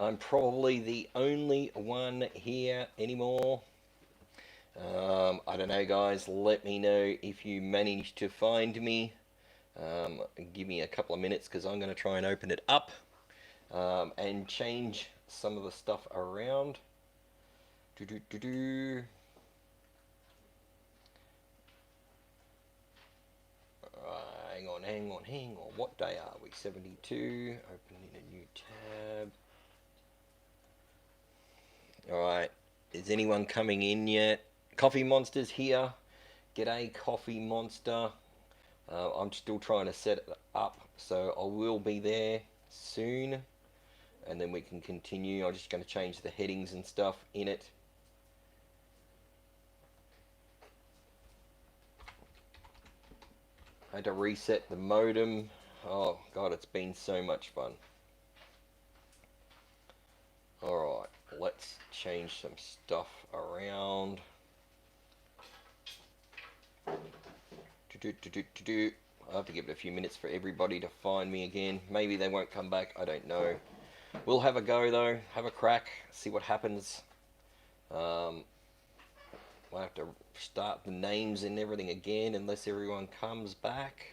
I'm probably the only one here anymore. I don't know, guys. Let me know if you manage to find me. Give me a couple of minutes because I'm going to try and open it up and change some of the stuff around. Hang on. What day are we? 72. Opening a new tab. Alright. Is anyone coming in yet? Coffee Monster's here. G'day, Coffee Monster. I'm still trying to set it up, so I will be there soon. And then we can continue. I'm just going to change the headings and stuff in it. I had to reset the modem. Oh god, it's been so much fun. Alright, let's change some stuff around. I'll have to give it a few minutes for everybody to find me again. Maybe they won't come back, I don't know. We'll have a go though, have a crack, see what happens. We'll have to start the names and everything again unless everyone comes back.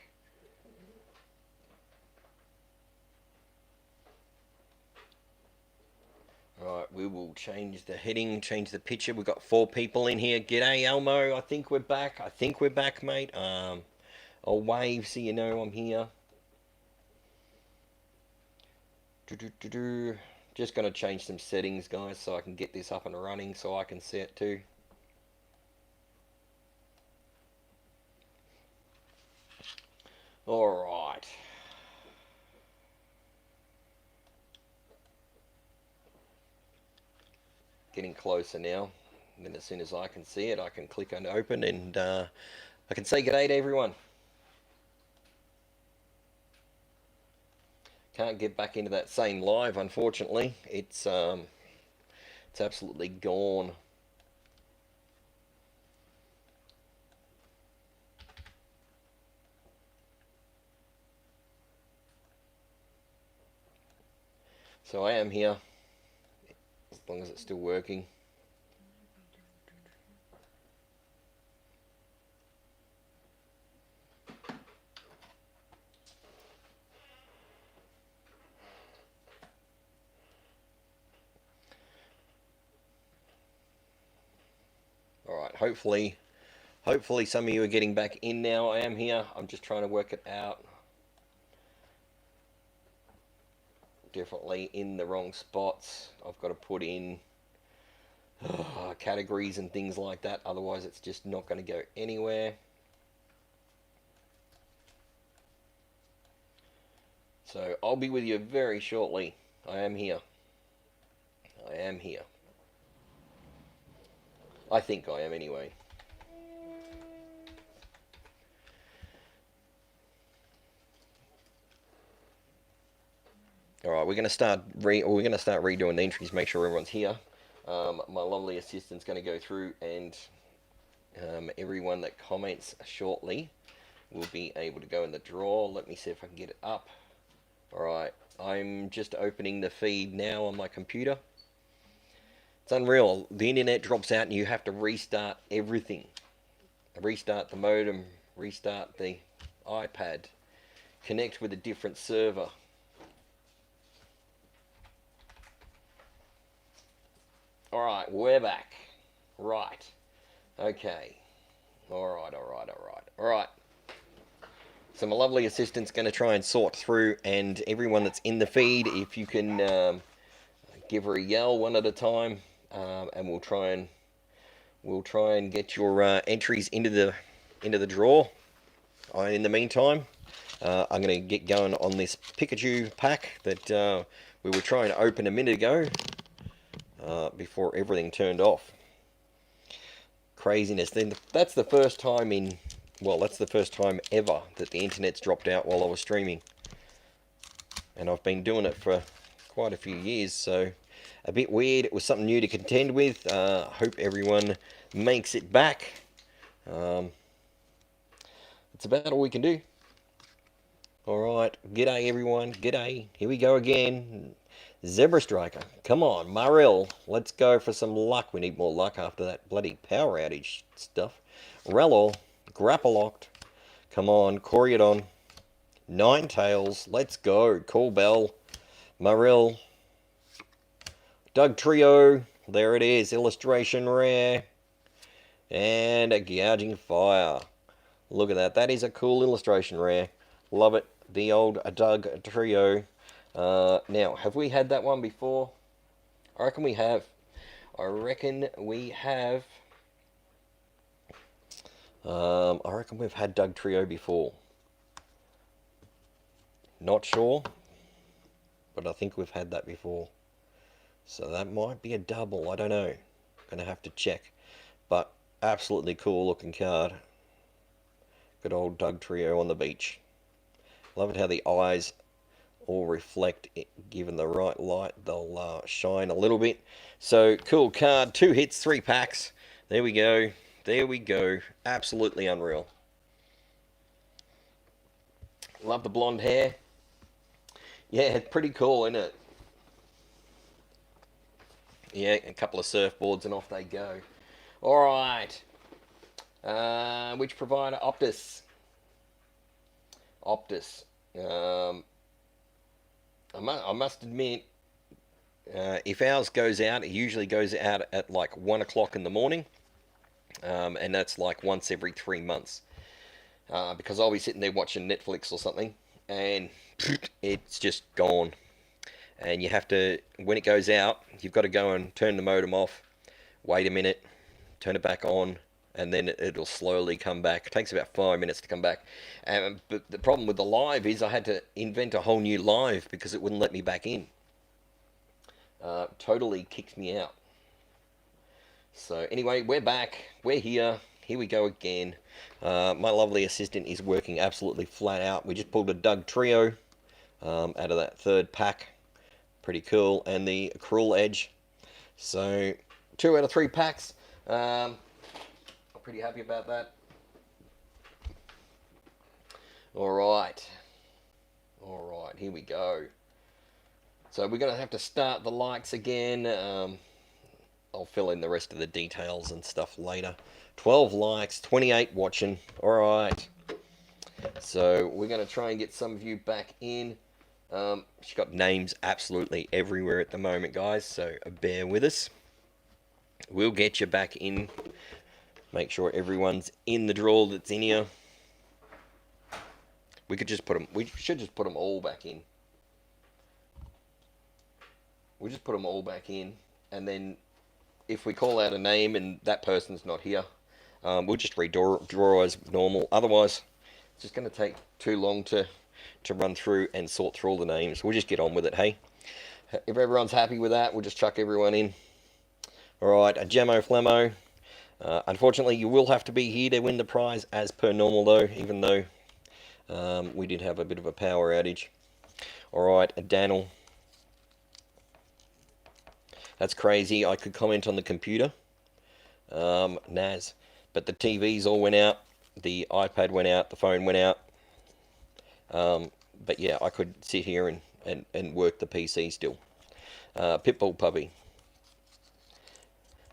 Alright, we will change the heading, change the picture. We've got 4 people in here. G'day, Elmo. I think we're back. Mate. I'll wave so you know I'm here. Just going to change some settings, guys, so I can get this up and running so I can see it too. Alright. Getting closer now. And then as soon as I can see it, I can click on open and I can say g'day to everyone. Can't get back into that same live, unfortunately. It's absolutely gone. So I am here, as long as it's still working. Alright, hopefully some of you are getting back in now. I am here. I'm just trying to work it out. Definitely in the wrong spots. I've got to put in categories and things like that. Otherwise, it's just not going to go anywhere. So I'll be with you very shortly. I am here. I think I am anyway. All right, we're going to start redoing the entries. Make sure everyone's here. My lovely assistant's going to go through, and everyone that comments shortly will be able to go in the draw. Let me see if I can get it up. All right, I'm just opening the feed now on my computer. It's unreal. The internet drops out, and you have to restart everything. Restart the modem. Restart the iPad. Connect with a different server. Alright, we're back. Right. Okay. Alright. So my lovely assistant's going to try and sort through, and everyone that's in the feed, if you can give her a yell one at a time, and we'll try and get your entries into the draw. In the meantime, I'm going to get going on this Pikachu pack that we were trying to open a minute ago. Before everything turned off. Craziness. Then that's the first time that's the first time ever that the internet's dropped out while I was streaming. And I've been doing it for quite a few years, so a bit weird. It was something new to contend with. Hope everyone makes it back. It's about all we can do. Alright, g'day everyone, g'day. Here we go again. Zebra Striker. Come on, Marill. Let's go for some luck. We need more luck after that bloody power outage stuff. Rellor. Grappalocked. Come on, Coriodon. Ninetales. Let's go. Call Bell. Marill. Doug Trio. There it is. Illustration rare. And a Gouging Fire. Look at that. That is a cool illustration rare. Love it. The old Doug Trio. Now, have we had that one before? I reckon we have. I reckon we have. I reckon we've had Doug Trio before. Not sure, but I think we've had that before. So that might be a double. I don't know. Gonna have to check. But absolutely cool looking card. Good old Doug Trio on the beach. Love it how the eyes all reflect it, given the right light. They'll shine a little bit. So cool card. 2 hits, 3 packs. There we go. There we go. Absolutely unreal. Love the blonde hair. Yeah, it's pretty cool, isn't it? Yeah, a couple of surfboards and off they go. All right. Which provider? Optus. Optus. I must admit, if ours goes out, it usually goes out at like 1 o'clock in the morning. And that's like once every 3 months. Because I'll be sitting there watching Netflix or something, and it's just gone. And you have to, when it goes out, you've got to go and turn the modem off, wait a minute, turn it back on, and then it'll slowly come back. It takes about 5 minutes to come back. But the problem with the live is I had to invent a whole new live because it wouldn't let me back in. Totally kicked me out. So anyway, we're back. We're here. Here we go again. My lovely assistant is working absolutely flat out. We just pulled a Doug Trio out of that 3rd pack. Pretty cool. And the Cruel Edge. So 2 out of 3 packs. I'm pretty happy about that. Alright. Alright, here we go. So we're going to have to start the likes again. I'll fill in the rest of the details and stuff later. 12 likes, 28 watching. Alright. So we're going to try and get some of you back in. She's got names absolutely everywhere at the moment, guys, so bear with us. We'll get you back in. Make sure everyone's in the draw that's in here. We should just put them all back in. We'll just put them all back in, and then if we call out a name and that person's not here, we'll just redraw as normal. Otherwise, it's just going to take too long to run through and sort through all the names. We'll just get on with it, hey? If everyone's happy with that, we'll just chuck everyone in. Alright, a Gemmo Flemmo. Unfortunately, you will have to be here to win the prize as per normal, though, even though we did have a bit of a power outage. Alright, a Daniel. That's crazy. I could comment on the computer. Naz. But the TVs all went out. The iPad went out. The phone went out. But yeah, I could sit here and work the PC still. Pitbull Puppy.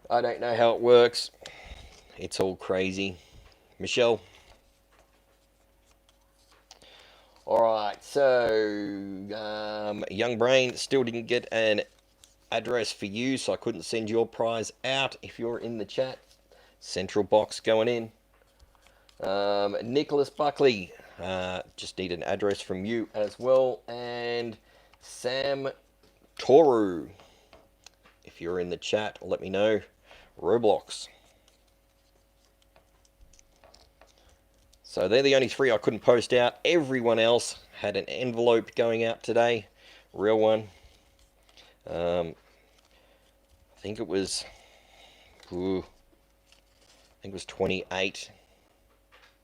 I don't know how it works. It's all crazy. Michelle. Alright, so Young Brain still didn't get an address for you, so I couldn't send your prize out. If you're in the chat, central box going in. Nicholas Buckley, just need an address from you as well. And Sam Toru, if you're in the chat, let me know. Roblox. So they're the only 3 I couldn't post out. Everyone else had an envelope going out today. Real one. I think it was, I think it was 28.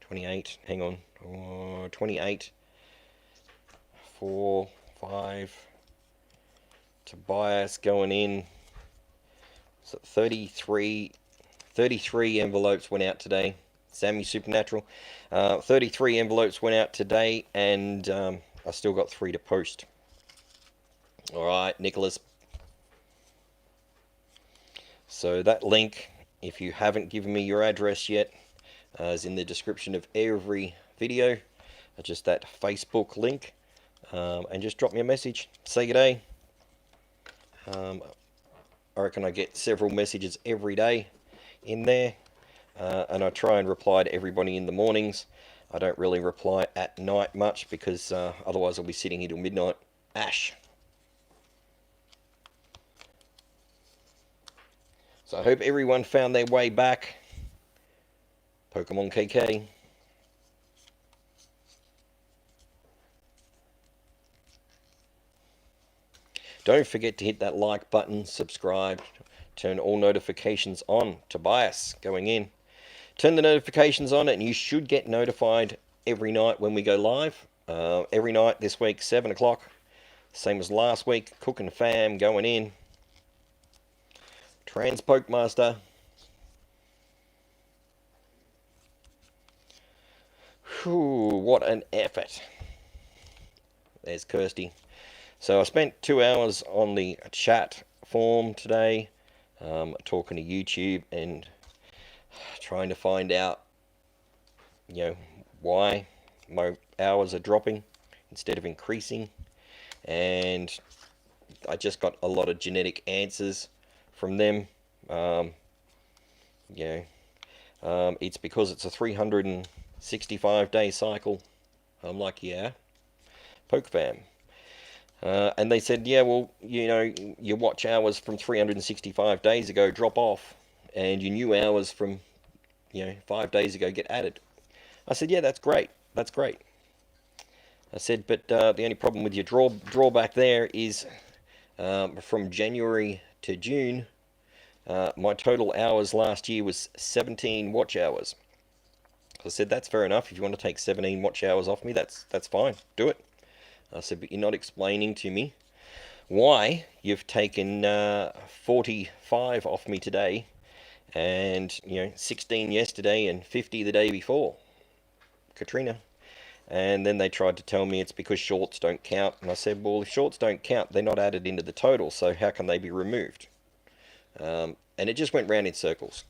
28, hang on. 28. 4, 5. Tobias going in. So 33 envelopes went out today. Sammy Supernatural. 33 envelopes went out today, and I still got 3 to post. All right, Nicholas. So that link, if you haven't given me your address yet, is in the description of every video. Just that Facebook link, and just drop me a message. Say good day. I reckon I get several messages every day in there, and I try and reply to everybody in the mornings. I don't really reply at night much because otherwise I'll be sitting here till midnight. Ash. So I hope everyone found their way back. Pokemon KK. Don't forget to hit that like button, subscribe, turn all notifications on. Tobias, going in. Turn the notifications on and you should get notified every night when we go live. Every night this week, 7 o'clock. Same as last week. Cook and Fam going in. Transpokemaster. Whew, what an effort. There's Kirsty. So I spent 2 hours on the chat forum today, talking to YouTube and trying to find out, why my hours are dropping instead of increasing. And I just got a lot of genetic answers from them. It's because it's a 365-day cycle. I'm like, yeah, PokeFam. And they said, yeah, well, your watch hours from 365 days ago drop off, and your new hours from, 5 days ago get added. I said, yeah, that's great. That's great. I said, but the only problem with your drawback there is from January to June, my total hours last year was 17 watch hours. I said, that's fair enough. If you want to take 17 watch hours off me, that's fine. Do it. I said, but you're not explaining to me why you've taken 45 off me today and, 16 yesterday and 50 the day before. Katrina. And then they tried to tell me it's because shorts don't count. And I said, well, if shorts don't count, they're not added into the total, so how can they be removed? And it just went round in circles.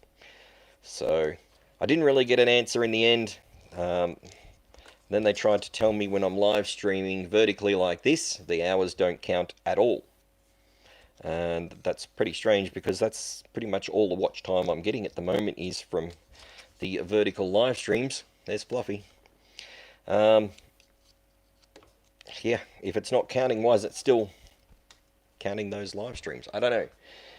So I didn't really get an answer in the end. Then they tried to tell me when I'm live streaming vertically like this, the hours don't count at all. And that's pretty strange because that's pretty much all the watch time I'm getting at the moment is from the vertical live streams. There's Fluffy. Yeah, if it's not counting, why is it still counting those live streams? I don't know.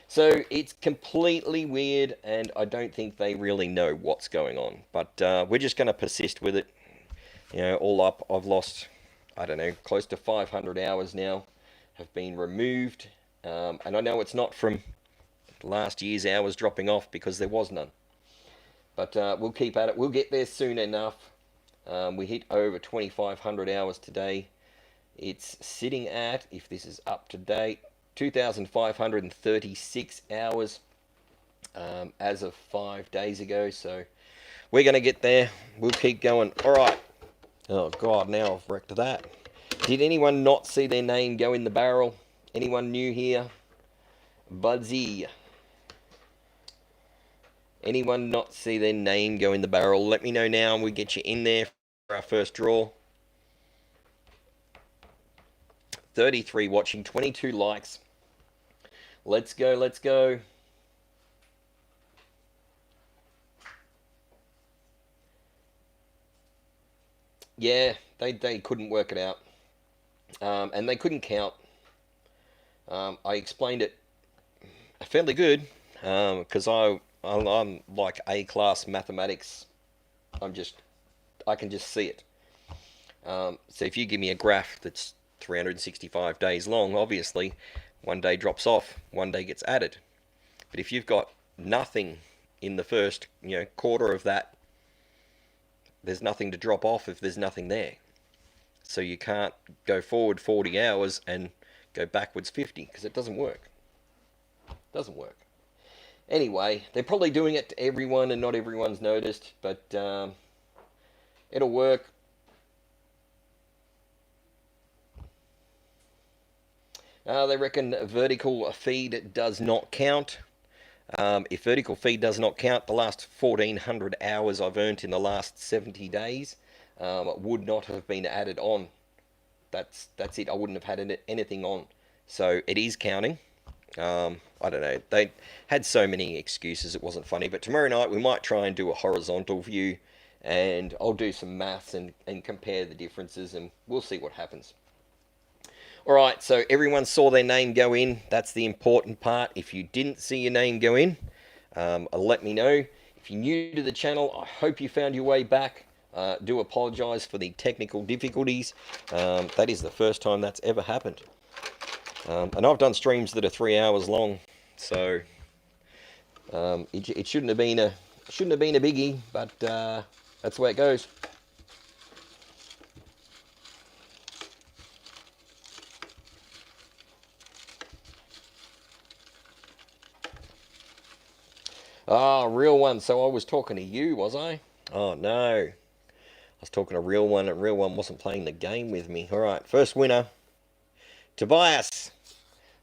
So it's completely weird, and I don't think they really know what's going on. But we're just going to persist with it. All up, I've lost, I don't know, close to 500 hours now have been removed. And I know it's not from last year's hours dropping off because there was none. But we'll keep at it. We'll get there soon enough. We hit over 2,500 hours today. It's sitting at, if this is up to date, 2,536 hours as of 5 days ago. So we're going to get there. We'll keep going. All right. Oh, God, now I've wrecked that. Did anyone not see their name go in the barrel? Anyone new here? Budsy. Anyone not see their name go in the barrel? Let me know now and we'll get you in there for our first draw. 33 watching, 22 likes. Let's go, let's go. Yeah, they couldn't work it out. And they couldn't count. I explained it fairly good because I'm like A-class mathematics. I can just see it. So if you give me a graph that's 365 days long, obviously one day drops off, one day gets added. But if you've got nothing in the first quarter of that, there's nothing to drop off if there's nothing there. So you can't go forward 40 hours and go backwards 50 because it doesn't work. Doesn't work. Anyway, they're probably doing it to everyone and not everyone's noticed, but it'll work. They reckon vertical feed does not count. If vertical feed does not count, the last 1,400 hours I've earned in the last 70 days would not have been added on. That's it. I wouldn't have had anything on. So it is counting. I don't know. They had so many excuses it wasn't funny. But tomorrow night we might try and do a horizontal view, and I'll do some maths and compare the differences, and we'll see what happens. Alright, so everyone saw their name go in. That's the important part. If you didn't see your name go in, let me know. If you're new to the channel, I hope you found your way back. Do apologise for the technical difficulties. That is the first time that's ever happened. And I've done streams that are 3 hours long, so it shouldn't have been a biggie, but that's the way it goes. Ah, real one. So I was talking to you, was I? Oh no, I was talking to real one, and real one wasn't playing the game with me. All right, first winner, Tobias.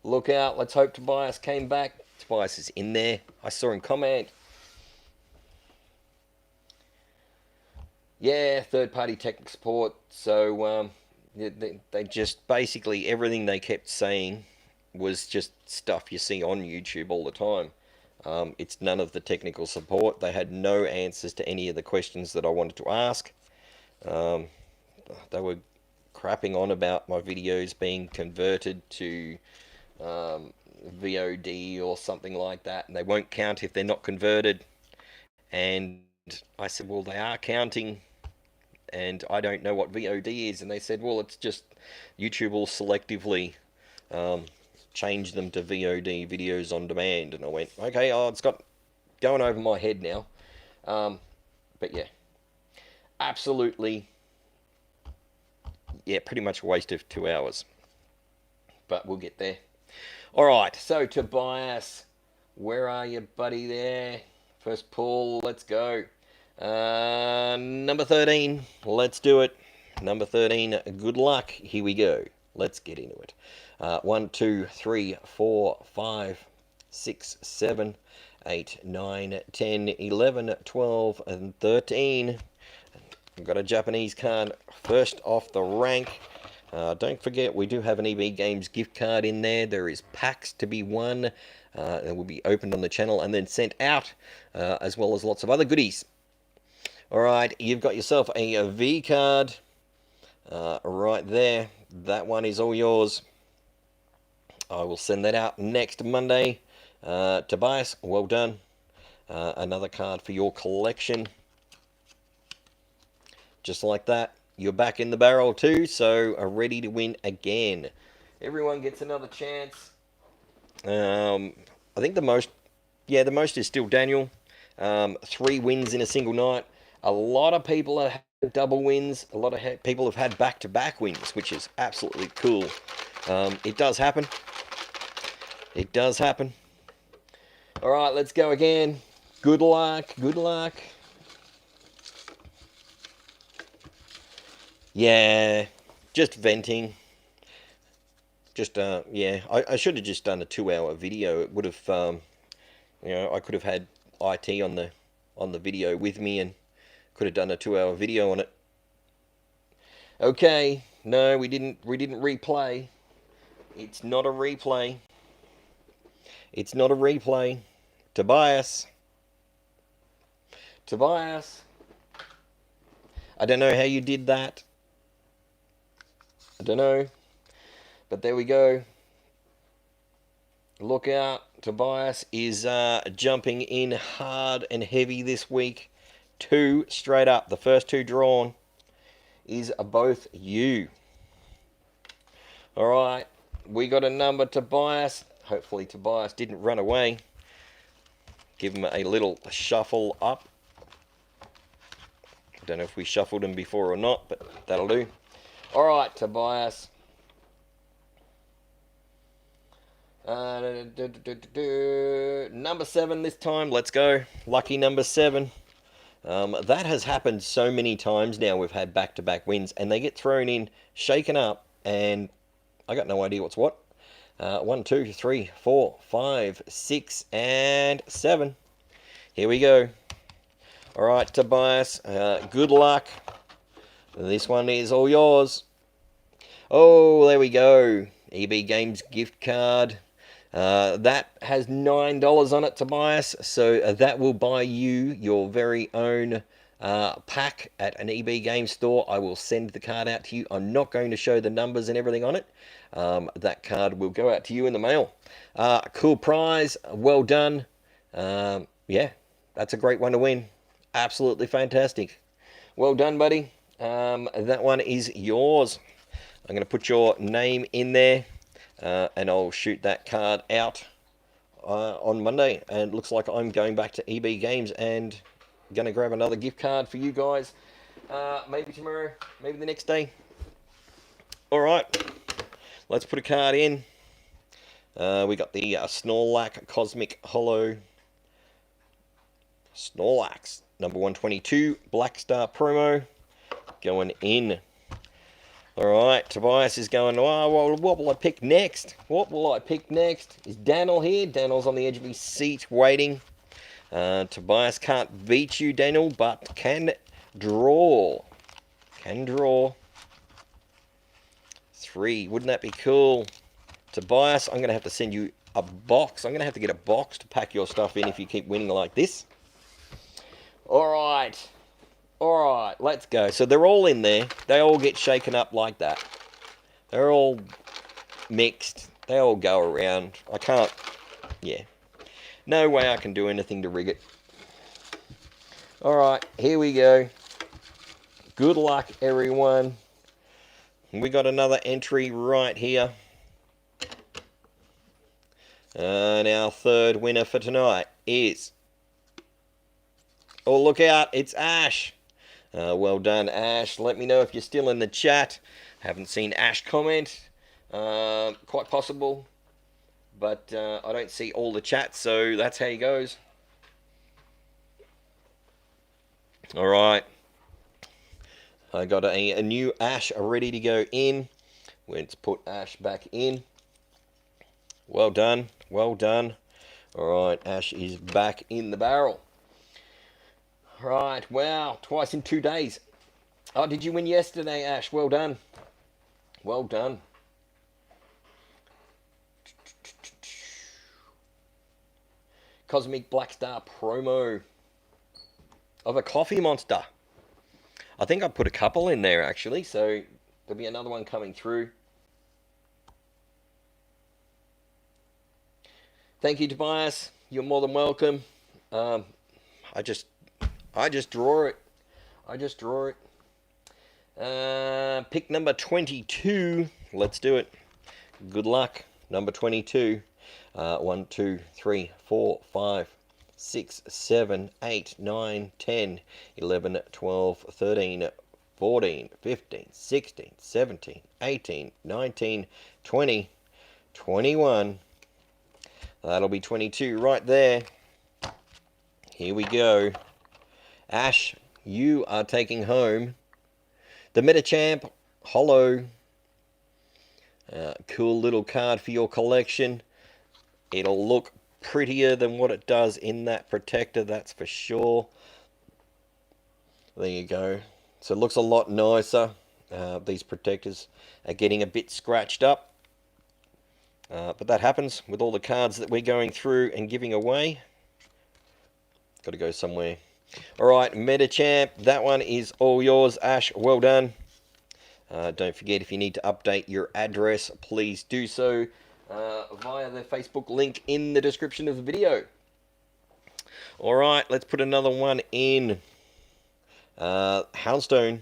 Look out! Let's hope Tobias came back. Tobias is in there. I saw him comment. Yeah, third-party technical support. So they just basically everything they kept saying was just stuff you see on YouTube all the time. It's none of the technical support. They had no answers to any of the questions that I wanted to ask. They were crapping on about my videos being converted to VOD or something like that, and they won't count if they're not converted. And I said, well, they are counting, and I don't know what VOD is. And they said, well, it's just YouTube will selectively change them to VOD, videos on demand. And I went, okay, oh, it's got going over my head now. But yeah, absolutely, yeah, pretty much a waste of 2 hours. But we'll get there. All right, so Tobias, where are you, buddy, there? First pull, let's go. Number 13, let's do it. Number 13, good luck. Here we go. Let's get into it. 1, 2, 3, 4, 5, 6, 7, 8, 9, 10, 11, 12, and 13. I've got a Japanese card first off the rank. Don't forget, we do have an EB Games gift card in there. There is packs to be won. It will be opened on the channel and then sent out, as well as lots of other goodies. Alright, you've got yourself a V card right there. That one is all yours. I will send that out next Monday. Tobias, well done. Another card for your collection. Just like that. You're back in the barrel too, so are ready to win again. Everyone gets another chance. I think the most is still Daniel. 3 wins in a single night. A lot of people have had double wins. A lot of people have had back-to-back wins, which is absolutely cool. It does happen. It does happen. All right, let's go again. Good luck. Good luck. Yeah, just venting. Just, yeah, I should have just done a 2-hour video. It would have, you know, I could have had IT on the video with me and could have done a 2-hour video on it. Okay, no, we didn't replay. It's not a replay. It's not a replay. Tobias. Tobias. I don't know how you did that. I don't know. But there we go. Look out. Tobias is jumping in hard and heavy this week. 2 straight up. The first 2 drawn is both you. Alright. We got a number, Tobias. Hopefully Tobias didn't run away. Give him a little shuffle up. Don't know if we shuffled him before or not, but that'll do. Alright, Tobias. Number 7 this time. Let's go. Lucky number 7. That has happened so many times now. We've had back-to-back wins, and they get thrown in, shaken up, and I got no idea what's what. 1, 2, 3, 4, 5, 6, and 7. Here we go. All right, Tobias, good luck. This one is all yours. Oh, there we go. EB Games gift card. That has $9 on it, Tobias. So that will buy you your very own pack at an EB Games store. I will send the card out to you. I'm not going to show the numbers and everything on it. That card will go out to you in the mail. Cool prize. Well done. Yeah, that's a great one to win. Absolutely fantastic. Well done, buddy. That one is yours. I'm going to put your name in there, and I'll shoot that card out on Monday. And it looks like I'm going back to EB Games and going to grab another gift card for you guys. Maybe tomorrow, maybe the next day. All right, let's put a card in. We got the Snorlax Cosmic Holo. Snorlax, number 122, Black Star promo, going in. Alright, Tobias is going, oh, well, what will I pick next? What will I pick next? Is Daniel here? Daniel's on the edge of his seat waiting. Tobias can't beat you, Daniel, but can draw. Can draw. 3, wouldn't that be cool? Tobias, I'm going to have to send you a box. I'm going to have to get a box to pack your stuff in if you keep winning like this. Alright. Alright, let's go. So they're all in there. They all get shaken up like that. They're all mixed. They all go around. I can't... Yeah. No way I can do anything to rig it. Alright, here we go. Good luck, everyone. We got another entry right here. And our third winner for tonight is... Oh, look out. It's Ash. Well done, Ash. Let me know if you're still in the chat. Haven't seen Ash comment. Quite possible. But I don't see all the chats, so that's how he goes. Alright. I got a new Ash ready to go in. Let's put Ash back in. Well done. Well done. Alright, Ash is back in the barrel. Right, wow, twice in 2 days. Oh, did you win yesterday, Ash? Well done. Well done. Cosmic Black Star promo of a coffee monster. I think I put a couple in there, actually, so there'll be another one coming through. Thank you, Tobias. You're more than welcome. I just draw it. I just draw it. Pick number 22. Let's do it. Good luck. Number 22. 1, 2, 3, 4, 5, 6, 7, 8, 9, 10, 11, 12, 13, 14, 15, 16, 17, 18, 19, 20, 21. That'll be 22 right there. Here we go. Ash, you are taking home the Metachamp Holo. Cool little card for your collection. It'll look prettier than what it does in that protector, that's for sure. There you go. So it looks a lot nicer. These protectors are getting a bit scratched up. But that happens with all the cards that we're going through and giving away. Got to go somewhere. Alright, Metachamp, that one is all yours, Ash. Well done. Don't forget, if you need to update your address, please do so via the Facebook link in the description of the video. Alright, let's put another one in. Houndstone.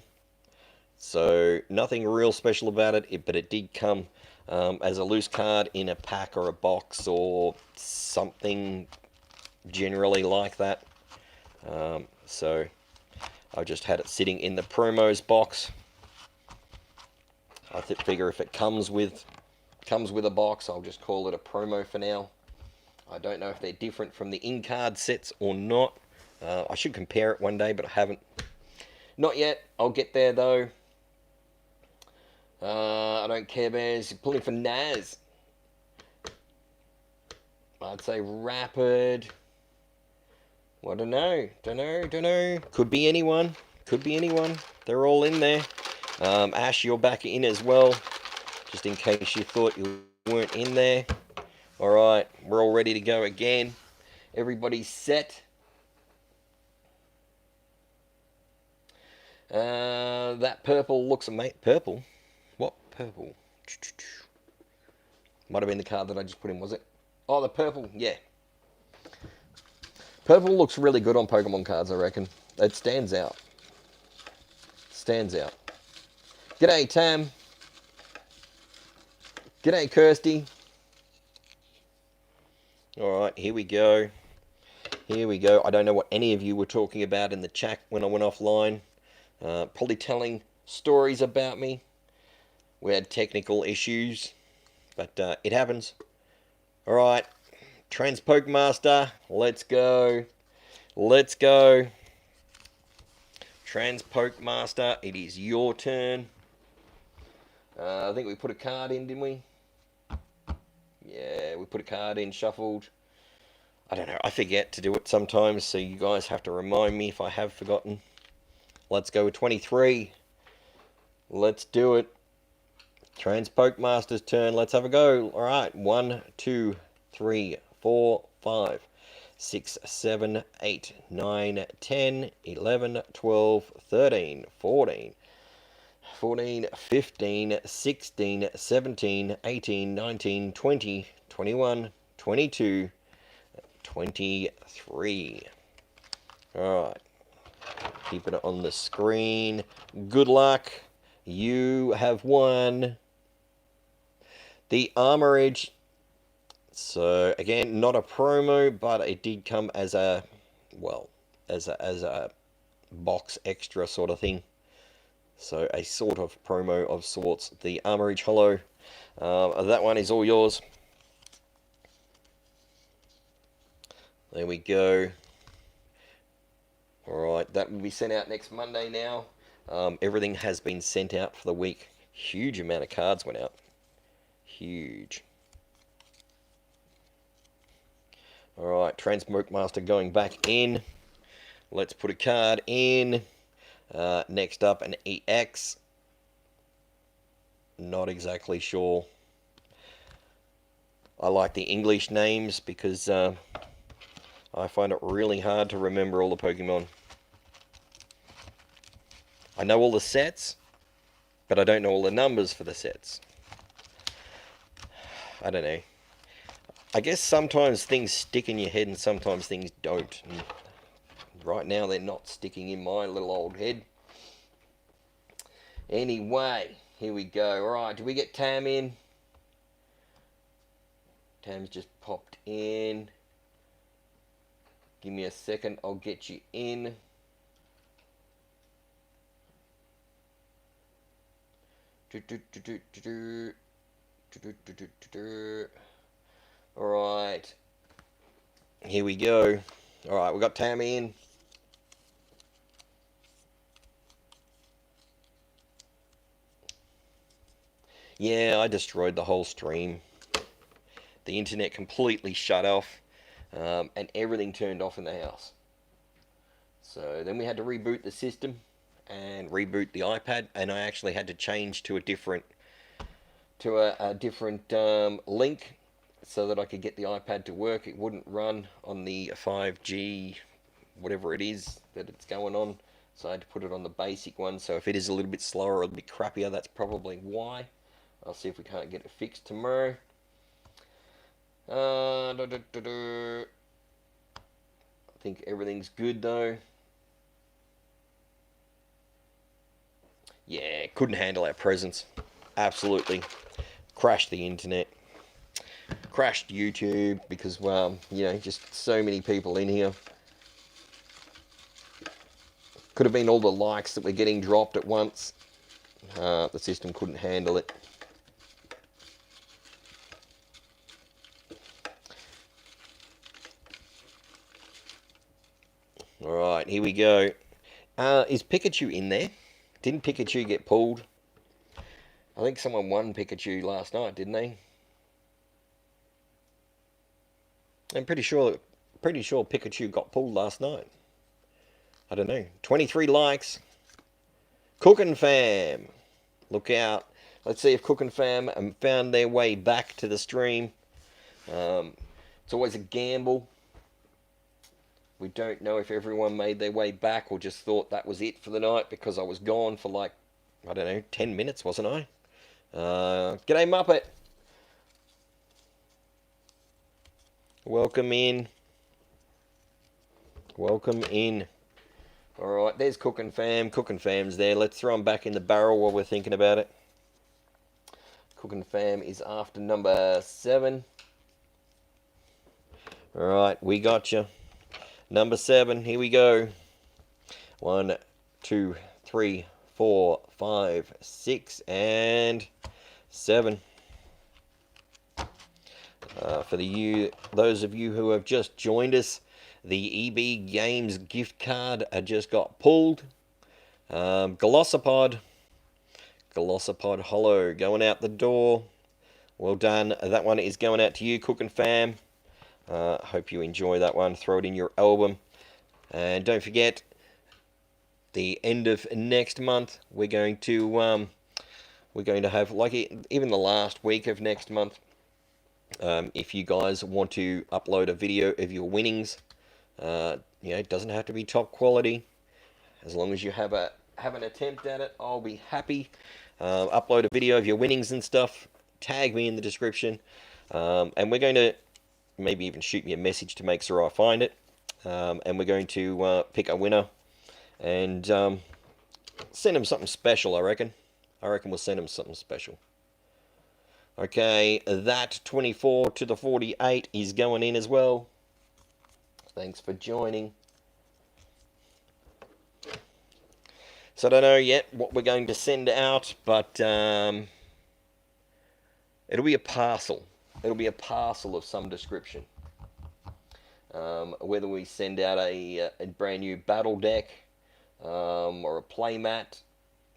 So, nothing real special about it, but it did come as a loose card in a pack or a box or something generally like that. So I just had it sitting in the promos box. I figure if it comes with a box, I'll just call it a promo for now. I don't know if they're different from the in-card sets or not. I should compare it one day, but I haven't. Not yet. I'll get there though. I don't care, bears. Pulling for Naz. I'd say rapid. Well, I don't know. Could be anyone. Could be anyone. They're all in there. Ash, you're back in as well, just in case you thought you weren't in there. All right, we're all ready to go again. Everybody's set. That purple looks amazing. Purple? What purple? Might have been the card that I just put in, was it? Oh, the purple, yeah. Purple looks really good on Pokemon cards, I reckon. It stands out. Stands out. G'day, Tam. G'day, Kirsty. Alright, here we go. Here we go. I don't know what any of you were talking about in the chat when I went offline. Probably telling stories about me. We had technical issues, but it happens. Alright, Transpokemaster, let's go. Let's go. Transpokemaster, it is your turn. I think we put a card in, didn't we? Yeah, we put a card in, shuffled. I don't know, I forget to do it sometimes, so you guys have to remind me if I have forgotten. Let's go with 23. Let's do it. Transpokemaster's turn. Let's have a go. All right. 1, 2, 3, 4, 5, 6, 7, 8, 9, 10, 11, 12, 13, 14, 15, 16, 17, 18, 19, 20, 21, 22, 23. All right. Keeping it on the screen. Good luck. You have won the Armorage. So again, not a promo, but it did come as a, well, as a box extra sort of thing. So a sort of promo of sorts. The Armorage Holo. That one is all yours. There we go. Alright, that will be sent out next Monday now. Everything has been sent out for the week. Huge amount of cards went out. Huge. Alright, Transpokemaster going back in. Let's put a card in. Next up, an EX. Not exactly sure. I like the English names because I find it really hard to remember all the Pokemon. I know all the sets, but I don't know all the numbers for the sets. I don't know. I guess sometimes things stick in your head and sometimes things don't. And right now they're not sticking in my little old head. Anyway, here we go. Alright, did we get Tam in? Tam's just popped in. Give me a second, I'll get you in. Alright. Here we go. Alright, we got Tam in. Yeah, I destroyed the whole stream. The internet completely shut off. And everything turned off in the house. So then we had to reboot the system and reboot the iPad, and I actually had to change to a different link so that I could get the iPad to work. It wouldn't run on the 5G, whatever it is that it's going on. So I had to put it on the basic one. So if it is a little bit slower or a bit crappier, that's probably why. I'll see if we can't get it fixed tomorrow. I think everything's good though. Yeah, couldn't handle our presence. Absolutely. Crashed the internet. Crashed YouTube because, well, you know, just so many people in here. Could have been all the likes that were getting dropped at once. The system couldn't handle it. Alright, here we go. Is Pikachu in there? Didn't Pikachu get pulled? I think someone won Pikachu last night, didn't they? I'm pretty sure Pikachu got pulled last night. I don't know. 23 likes. Cookin' Fam. Look out. Let's see if Cookin' Fam found their way back to the stream. It's always a gamble. We don't know if everyone made their way back or just thought that was it for the night because I was gone for like, I don't know, 10 minutes, wasn't I? G'day, Muppet. Welcome in. Welcome in. Alright, there's Cookin' Fam. Cookin' Fam's there. Let's throw him back in the barrel while we're thinking about it. Cookin' Fam is after number 7. Alright, we got you. Number 7, here we go. 1, 2, 3, 4, 5, 6, and 7. For those of you who have just joined us, the EB Games gift card just got pulled. Glossopod Holo going out the door. Well done. That one is going out to you, Cookin' Fam. Hope you enjoy that one. Throw it in your album. And don't forget, the end of next month, we're going to have, like even the last week of next month, if you guys want to upload a video of your winnings, it doesn't have to be top quality. As long as you have an attempt at it, I'll be happy. Upload a video of your winnings and stuff. Tag me in the description, and we're going to maybe even shoot me a message to make sure I find it. And we're going to pick a winner and send them something special. I reckon we'll send them something special. Okay, that 24 to the 48 is going in as well. Thanks for joining. So I don't know yet what we're going to send out, but it'll be a parcel. It'll be a parcel of some description. Whether we send out a brand new battle deck or a playmat,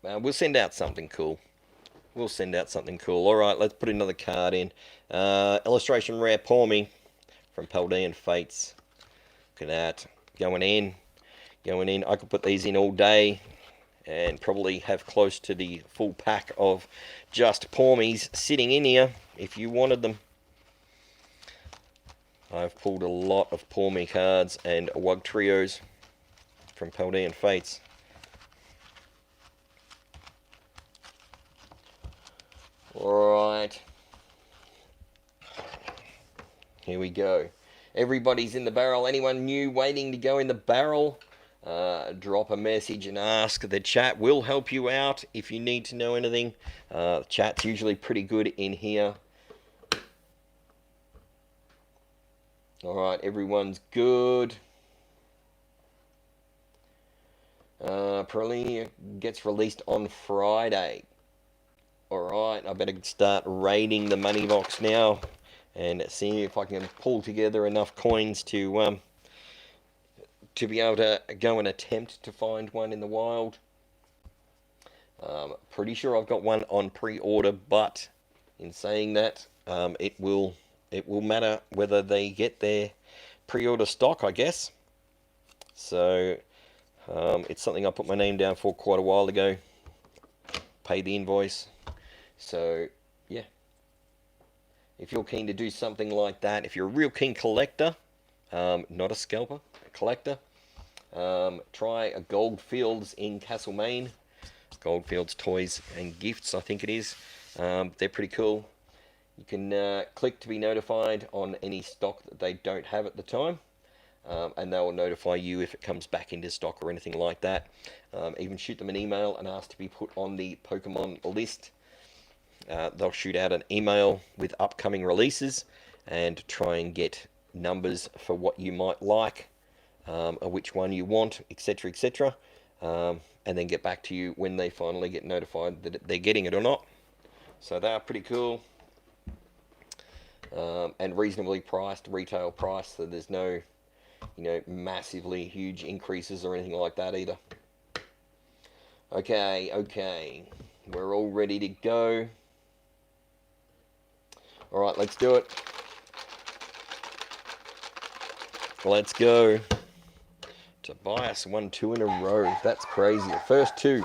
we'll send out something cool. Alright, let's put another card in. Illustration Rare Pawmi from Paldean Fates. Look at that. Going in. I could put these in all day and probably have close to the full pack of just Pawmis sitting in here if you wanted them. I've pulled a lot of Pawmi cards and Wug Trios from Paldean Fates. Alright. Here we go. Everybody's in the barrel. Anyone new waiting to go in the barrel? Drop a message and ask. The chat will help you out if you need to know anything. The chat's usually pretty good in here. Alright, everyone's good. Preliminary gets released on Friday. Alright, I better start raiding the money box now and see if I can pull together enough coins to be able to go and attempt to find one in the wild. Pretty sure I've got one on pre-order, but in saying that, it will matter whether they get their pre-order stock, I guess. So it's something I put my name down for quite a while ago. Paid the invoice. So yeah, if you're keen to do something like that, if you're a real keen collector, not a scalper, a collector, try a Goldfields in Castlemaine. Goldfields Toys and Gifts, I think it is. They're pretty cool. You can click to be notified on any stock that they don't have at the time, and they will notify you if it comes back into stock or anything like that. Even shoot them an email and ask to be put on the Pokemon list. They'll shoot out an email with upcoming releases and try and get numbers for what you might like, or which one you want, etc., etc., and then get back to you when they finally get notified that they're getting it or not. So they are pretty cool, and reasonably priced, retail price, so there's no, massively huge increases or anything like that either. Okay, we're all ready to go. Alright, let's do it. Let's go. Tobias won 2 in a row. That's crazy. The first 2.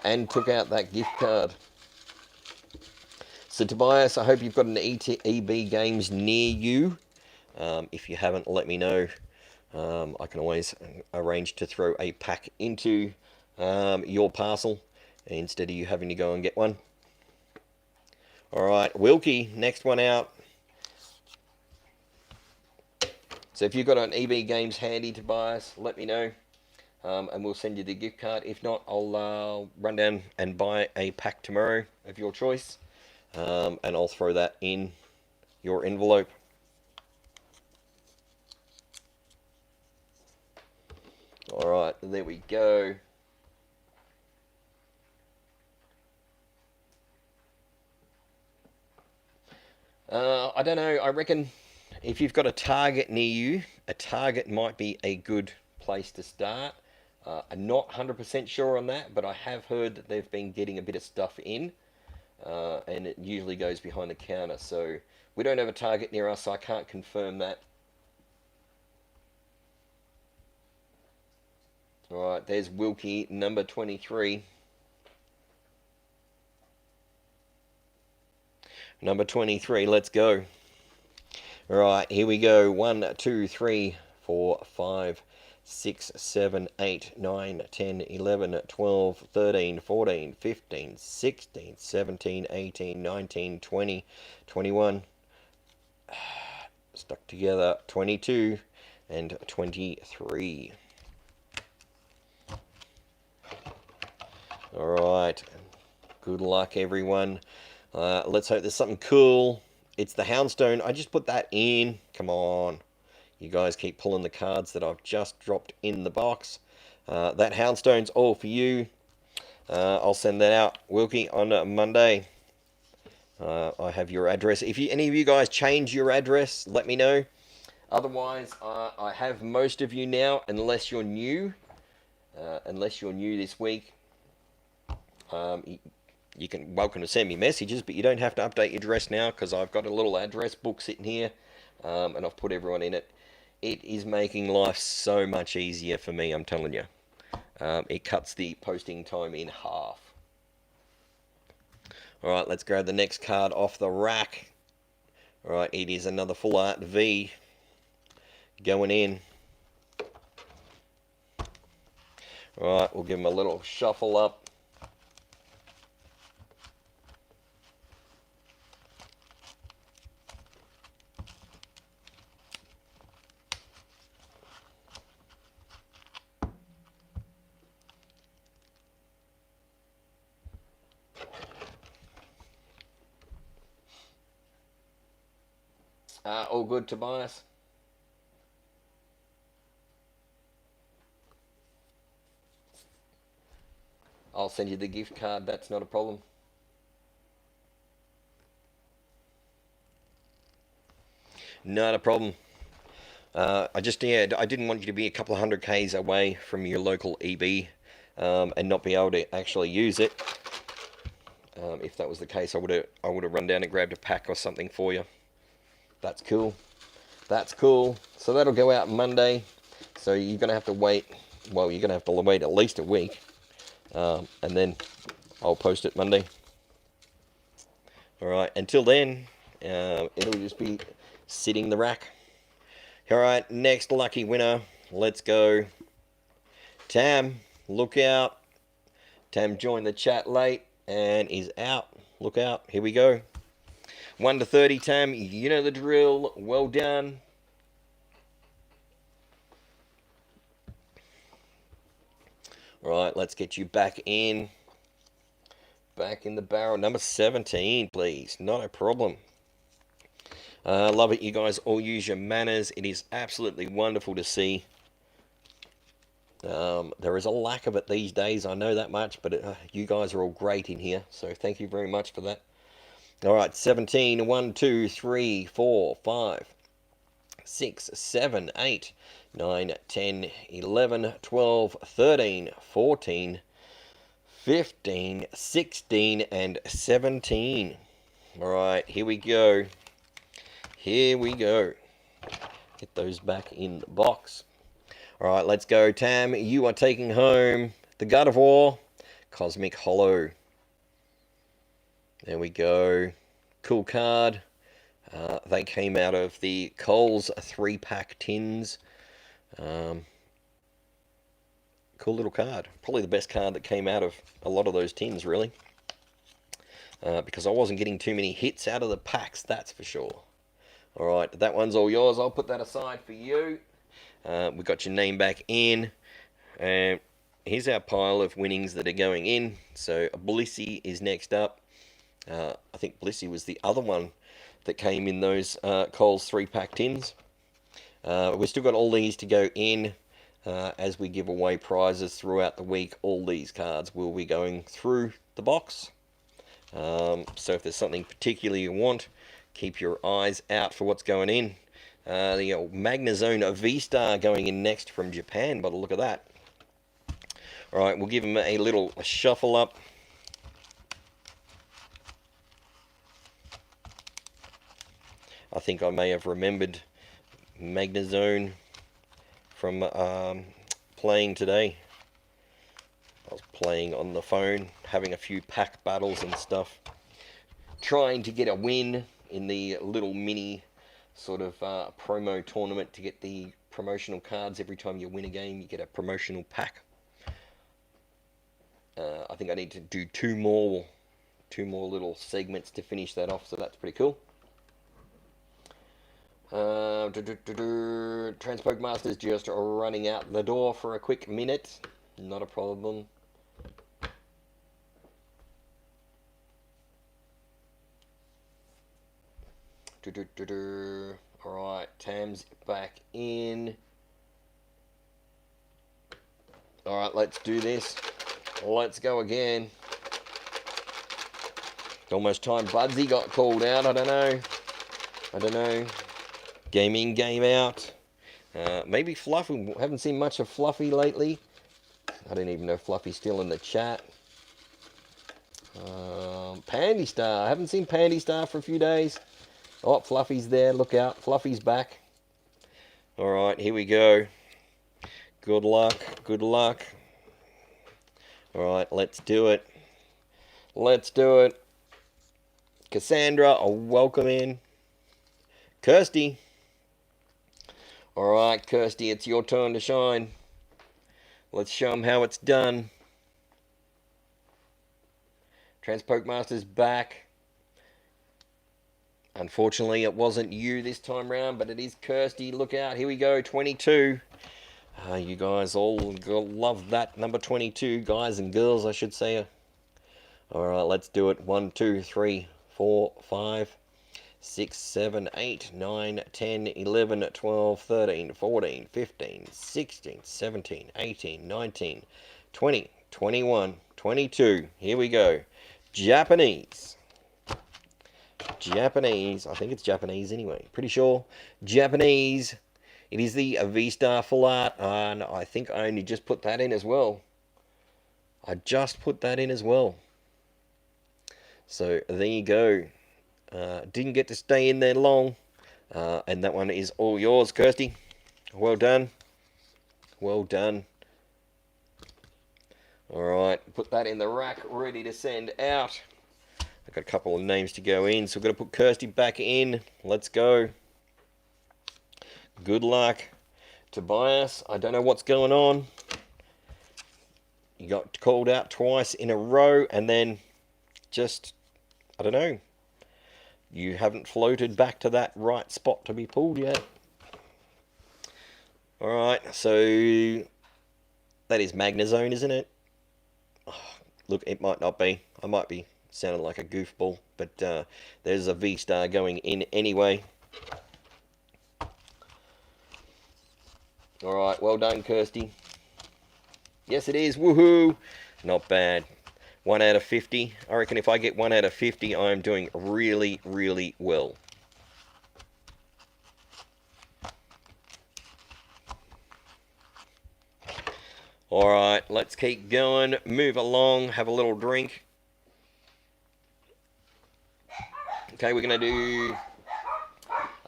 And took out that gift card. So Tobias, I hope you've got an EB Games near you. If you haven't, let me know. I can always arrange to throw a pack into your parcel instead of you having to go and get one. Alright, Wilkie, next one out. So if you've got an EB Games handy, Tobias, let me know. And we'll send you the gift card. If not, I'll run down and buy a pack tomorrow of your choice. And I'll throw that in your envelope. Alright, there we go. I don't know, I reckon if you've got a Target near you, a Target might be a good place to start. I'm not 100% sure on that, but I have heard that they've been getting a bit of stuff in, and it usually goes behind the counter. So we don't have a Target near us, so I can't confirm that. Alright, there's Wilkie, number 23. Number 23, let's go. Alright, here we go. 1, 2, 3, 4, 5, 6, 7, 8, 9, 10, 11, 12, 13, 14, 15, 16, 17, 18, 19, 20, 21. Stuck together. 22 and 23. Alright. Good luck, everyone. Let's hope there's something cool. It's the Houndstone. I just put that in. Come on. You guys keep pulling the cards that I've just dropped in the box. That Houndstone's all for you. I'll send that out, Wilkie, on Monday. I have your address. If any of you guys change your address, let me know. Otherwise, I have most of you now, unless you're new. Unless you're new this week. You can welcome to send me messages, but you don't have to update your address now because I've got a little address book sitting here, and I've put everyone in it. It is making life so much easier for me, I'm telling you. It cuts the posting time in half. Alright, let's grab the next card off the rack. Alright, it is another Full Art V going in. Alright, we'll give him a little shuffle up. All good, Tobias? I'll send you the gift card, that's not a problem. Not a problem. I didn't want you to be a couple of 100 Ks away from your local EB and not be able to actually use it. If that was the case, I would have run down and grabbed a pack or something for you. That's cool. That's cool. So that'll go out Monday. So you're going to have to wait. Well, you're going to have to wait at least a week. And then I'll post it Monday. Alright, until then, it'll just be sitting the rack. Alright, next lucky winner. Let's go. Tam, look out. Tam joined the chat late and is out. Look out. Here we go. 1 to 30, Tam. You know the drill. Well done. Right, let's get you back in. Back in the barrel. Number 17, please. Not a problem. Love it. You guys all use your manners. It is absolutely wonderful to see. There is a lack of it these days. I know that much, but you guys are all great in here. So thank you very much for that. Alright, 17, 1, 2, 3, 4, 5, 6, 7, 8, 9, 10, 11, 12, 13, 14, 15, 16, and 17. Alright, here we go. Here we go. Get those back in the box. All right, let's go, Tam. You are taking home the God of War Cosmic Holo. There we go. Cool card. They came out of the Coles 3-pack tins. Cool little card. Probably the best card that came out of a lot of those tins, really. Because I wasn't getting too many hits out of the packs, that's for sure. Alright, that one's all yours. I'll put that aside for you. We got your name back in. Here's our pile of winnings that are going in. So Blissey is next up. I think Blissey was the other one that came in those Coles 3-pack tins. We've still got all these to go in. As we give away prizes throughout the week, all these cards will be going through the box. So if there's something particular you want, keep your eyes out for what's going in. The Magnezone V-Star going in next from Japan, by the look of that. Alright, we'll give him a little shuffle up. I think I may have remembered Magnezone from playing today. I was playing on the phone, having a few pack battles and stuff, trying to get a win in the little mini sort of promo tournament to get the promotional cards. Every time you win a game, you get a promotional pack. I think I need to do two more little segments to finish that off, so that's pretty cool. Transpoke Master's just running out the door for a quick minute. Not a problem. Alright, Tam's back in. Alright, let's do this. Let's go again. Almost time Budsy got called out. I don't know. Game in, game out. Maybe Fluffy. Haven't seen much of Fluffy lately. I don't even know if Fluffy's still in the chat. Pandy Star. I haven't seen Pandy Star for a few days. Oh, Fluffy's there. Look out. Fluffy's back. Alright, here we go. Good luck. Good luck. Alright, let's do it. Let's do it. Cassandra, welcome in. Kirsty. Alright, Kirsty, it's your turn to shine. Let's show them how it's done. Transpoke Master's back. Unfortunately, it wasn't you this time round, but it is Kirsty. Look out. Here we go. 22. You guys all love that number 22. Guys and girls, I should say. Alright, let's do it. 1, 2, 3, 4, 5, 6, 7, 8, 9, 10, 11, 12, 13, 14, 15, 16, 17, 18, 19, 20, 21, 22. Here we go. Japanese. Japanese. I think it's Japanese anyway. Pretty sure. Japanese. It is the V-Star Full Art. And I think I only just put that in as well. I just put that in as well. So there you go. Didn't get to stay in there long. And that one is all yours, Kirsty. Well done. Well done. Alright, put that in the rack, ready to send out. I've got a couple of names to go in, so we've got to put Kirsty back in. Let's go. Good luck. Tobias, I don't know what's going on. You got called out twice in a row, and then just, I don't know. You haven't floated back to that right spot to be pulled yet. Alright, so that is Magnezone, isn't it? Oh, look, it might not be. I might be sounding like a goofball, but there's a V-Star going in anyway. Alright, well done, Kirsty. Yes, it is. Woohoo! Not bad. 1 out of 50. I reckon if I get 1 out of 50, I'm doing really, really well. Alright, let's keep going. Move along. Have a little drink. Okay, we're going to do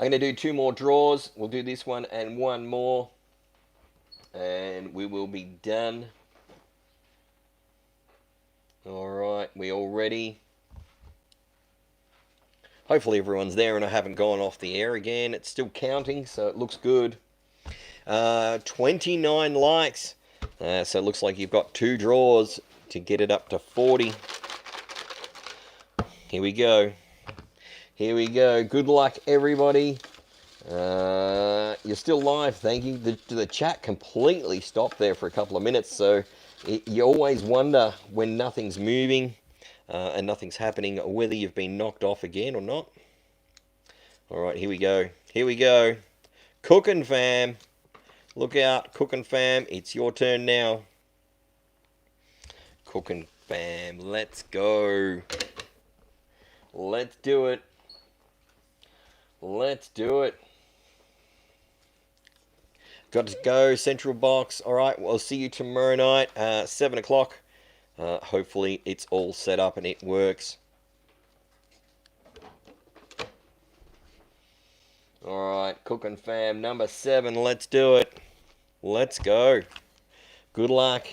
I'm going to do 2 more draws. We'll do this one and 1 more. And we will be done. Alright, we all ready? Hopefully everyone's there and I haven't gone off the air again. It's still counting, so it looks good. 29 likes. So it looks like you've got 2 draws to get it up to 40. Here we go. Here we go. Good luck, everybody. You're still live. Thank you. The chat completely stopped there for a couple of minutes, so you always wonder when nothing's moving and nothing's happening, whether you've been knocked off again or not. All right, here we go. Here we go. Cookin' fam. Look out, Cookin' fam. It's your turn now. Cookin' fam. Let's go. Let's do it. Let's do it. Got to go, Central Box. All right, we'll see you tomorrow night, 7 o'clock. Hopefully it's all set up and it works. All right, Cookin' fam, number 7. Let's do it. Let's go. Good luck.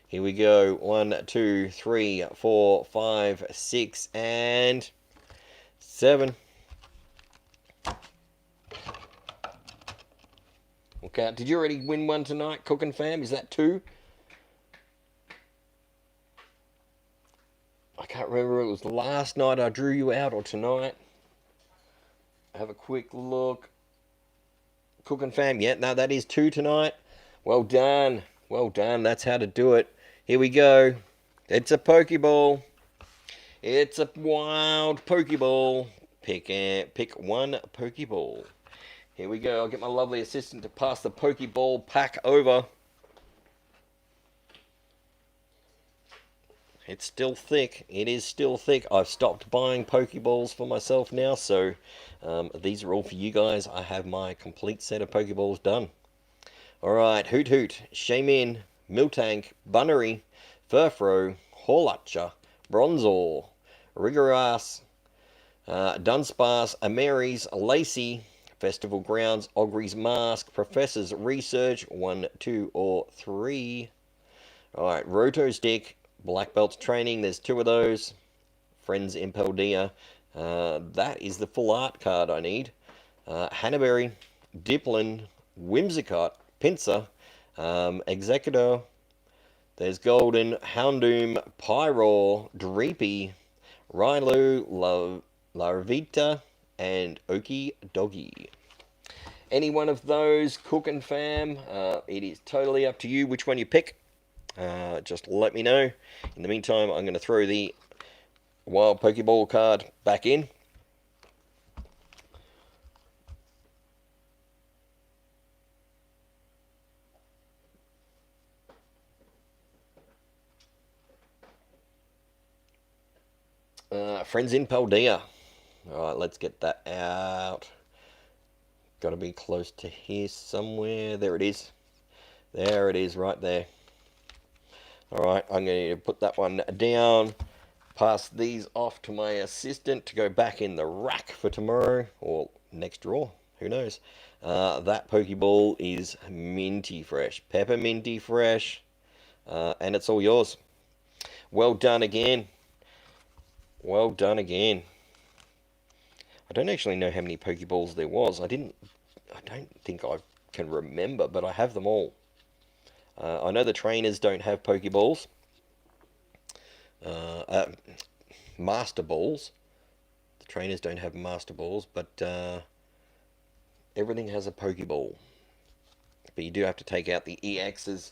Here we go. 1, 2, 3, 4, 5, 6, and 7. Okay, did you already win one tonight, Cookin' fam? Is that 2? I can't remember if it was last night I drew you out or tonight. Have a quick look. Cookin' fam, yeah, no, that is 2 tonight. Well done. Well done. That's how to do it. Here we go. It's a Pokeball. It's a wild Pokeball. Pick one Pokeball. Here we go. I'll get my lovely assistant to pass the Pokeball pack over. It's still thick. It is still thick. I've stopped buying Pokeballs for myself now, so these are all for you guys. I have my complete set of Pokeballs done. Alright, Hoot Hoot, Shamin, Miltank, Bunnery, Furfro, Horlucha, Bronzor, Rigorous, Dunsparce, Ameris, Lacey, Festival Grounds, Ogre's Mask, Professor's Research, 1, 2, or 3. Alright, Roto Stick, Black Belt's Training, there's 2 of those. Friends in Paldean, that is the full art card I need. Hannaberry, Diplin, Whimsicott, Pinsir, Executor, there's Golden, Houndoom, Pyroar, Dreepy, Rylo, Larvita, and Okie Doggy. Any one of those, Cookin' fam, it is totally up to you which one you pick. Just let me know. In the meantime, I'm going to throw the Wild Pokeball card back in. Friends in Paldean. Alright, let's get that out. Got to be close to here somewhere. There it is. There it is, right there. Alright, I'm going to put that one down. Pass these off to my assistant to go back in the rack for tomorrow. Or next draw. Who knows. That Pokeball is minty fresh. Pepperminty fresh. And it's all yours. Well done again. Well done again. I don't actually know how many Pokeballs there was. I don't think I can remember, but I have them all. I know the trainers don't have Pokeballs. Master Balls. The trainers don't have Master Balls, but everything has a Pokeball. But you do have to take out the EXs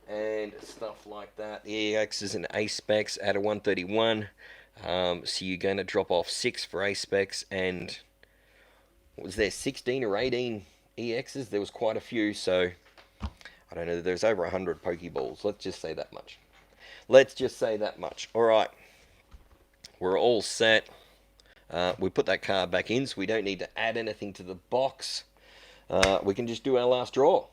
and stuff like that. The EXs and A specs out of 131. So you're going to drop off 6 for A specs, and what was there, 16 or 18 EXs? There was quite a few, so I don't know, there's over 100 Pokeballs. Let's just say that much. Let's just say that much. Alright, we're all set. We put that card back in, so we don't need to add anything to the box. We can just do our last draw.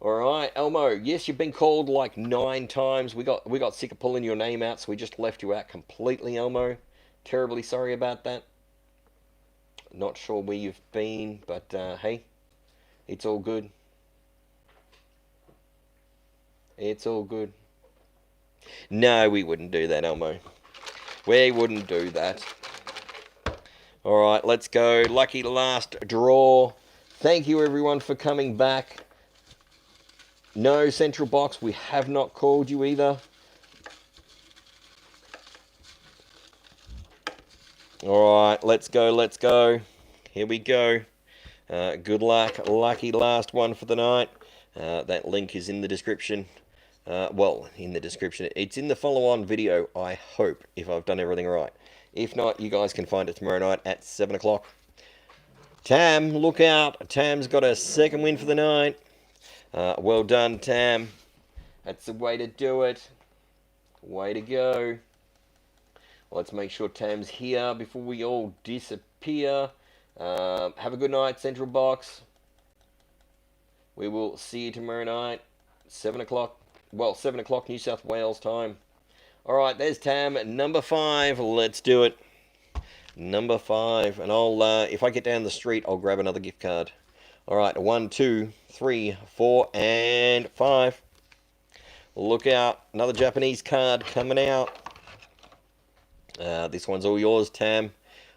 Alright, Elmo, yes, you've been called like 9 times. We got sick of pulling your name out, so we just left you out completely, Elmo. Terribly sorry about that. Not sure where you've been, but hey, it's all good. It's all good. No, we wouldn't do that, Elmo. We wouldn't do that. Alright, let's go. Lucky last draw. Thank you everyone for coming back. No, Central Box, we have not called you either. Alright, let's go, let's go. Here we go. Good luck. Lucky last one for the night. That link is in the description. Well, in the description. It's in the follow-on video, I hope, if I've done everything right. If not, you guys can find it tomorrow night at 7 o'clock. Tam, look out. Tam's got a second win for the night. Well done, Tam. That's the way to do it. Way to go. Let's make sure Tam's here before we all disappear. Have a good night, Central Box. We will see you tomorrow night, 7 o'clock. Well, 7 o'clock New South Wales time. Alright, there's Tam, number 5. Let's do it. Number 5. And I'll, if I get down the street, I'll grab another gift card. Alright, 1, 2, 3, 4, and 5. Look out. Another Japanese card coming out. This one's all yours, Tam.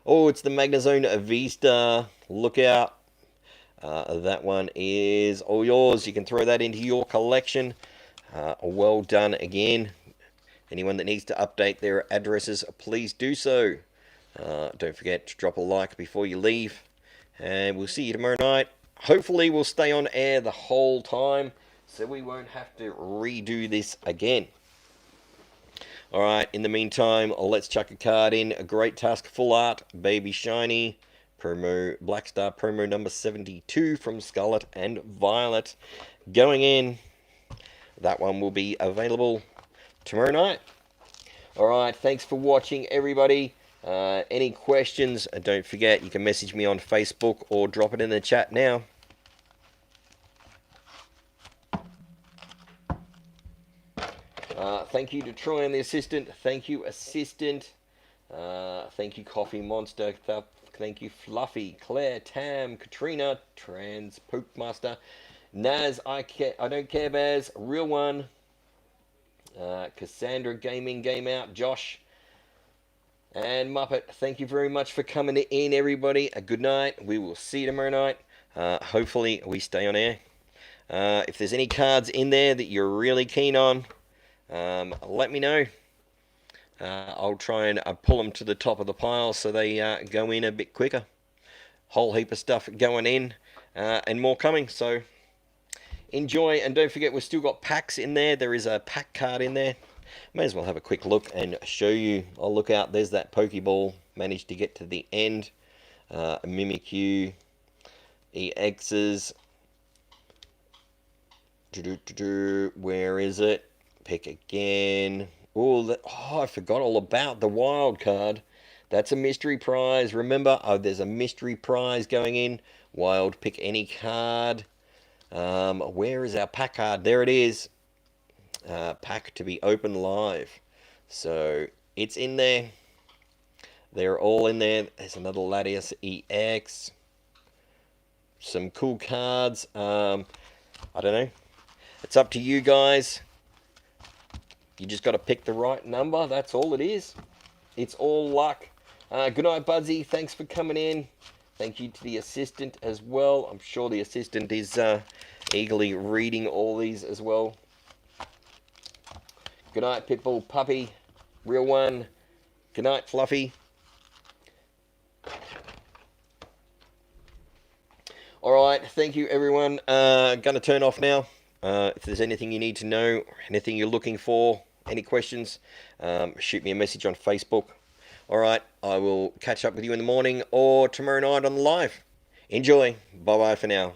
Oh, it's the Magnezone V-Star. Look out. That one is all yours. You can throw that into your collection. Well done again. Anyone that needs to update their addresses, please do so. Don't forget to drop a like before you leave. And we'll see you tomorrow night. Hopefully we'll stay on air the whole time, so we won't have to redo this again. Alright, in the meantime, let's chuck a card in. A Great Tusk Full Art, Baby Shiny, promo, Black Star promo number 72 from Scarlet and Violet. Going in. That one will be available tomorrow night. Alright, thanks for watching, everybody. Any questions, don't forget, you can message me on Facebook or drop it in the chat now. Thank you to Troy and the assistant. Thank you, assistant. Thank you, Coffee Monster. Thank you, Fluffy, Claire, Tam, Katrina, Trans, Pokemaster, Naz, I don't care, Baz, Real One, Cassandra Gaming, Game Out, Josh, and Muppet. Thank you very much for coming in, everybody. A good night. We will see you tomorrow night. Hopefully, we stay on air. If there's any cards in there that you're really keen on, let me know. I'll try and pull them to the top of the pile so they go in a bit quicker. Whole heap of stuff going in and more coming, so enjoy. And don't forget, we've still got packs in there. There is a pack card in there. May as well have a quick look and show you. I'll look out. There's that Pokeball. Managed to get to the end. Mimikyu, EXs. Where is it? Pick again. Oh, I forgot all about the wild card. That's a mystery prize. Remember, there's a mystery prize going in. Wild, pick any card. Where is our pack card? There it is. Pack to be opened live. So, it's in there. They're all in there. There's another Latias EX. Some cool cards. I don't know. It's up to you guys. You just got to pick the right number. That's all it is. It's all luck. Good night, Budsy. Thanks for coming in. Thank you to the assistant as well. I'm sure the assistant is eagerly reading all these as well. Good night, Pitbull Puppy. Real One. Good night, Fluffy. Alright, thank you, everyone. Gonna turn off now. If there's anything you need to know, anything you're looking for, any questions, shoot me a message on Facebook. Alright, I will catch up with you in the morning or tomorrow night on the live. Enjoy. Bye-bye for now.